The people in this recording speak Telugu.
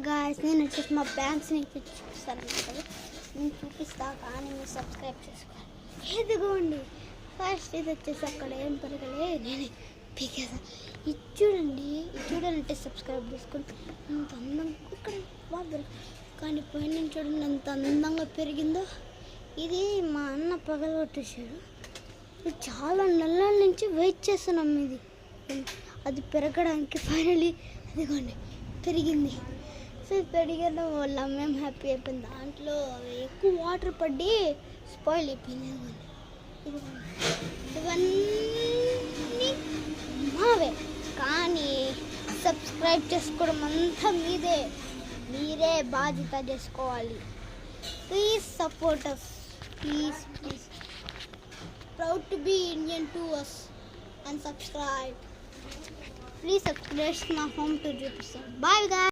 గాయస్, నేను వచ్చేసి మా బ్యాంక్స్ నుంచి చూపిస్తాను కదా, నేను చూపిస్తా కానీ మీరు సబ్స్క్రైబ్ చేసుకోవాలి. ఎదుగోండి ఫస్ట్ ఇది వచ్చేసి అక్కడ ఏం పెరగలే, నేను పీకేసా. ఇది చూడండి సబ్స్క్రైబ్ చేసుకోండి. అంత అందంగా ఇక్కడ బాగా కానీ పైన చూడండి ఎంత అందంగా పెరిగిందో. ఇది మా అన్న పగలగొట్టేశాడు. ఇది చాలా నెలల నుంచి వెయిట్ చేస్తున్నాం ఇది అది పెరగడానికి. ఫైనలీ అదిగోండి పెరిగింది. సో పెరిగిన వల్ల మేము హ్యాపీ అయిపోయింది. దాంట్లో ఎక్కువ వాటర్ పడి స్పాయిల్ అయిపోయింది. ఇవన్నీ మావే కానీ సబ్స్క్రైబ్ చేసుకోవడం అంతా మీరే బాధ్యత చేసుకోవాలి. Please support us. Please. Proud to be Indian to us and subscribe. Please subscribe my home to Jupiter. Bye guys.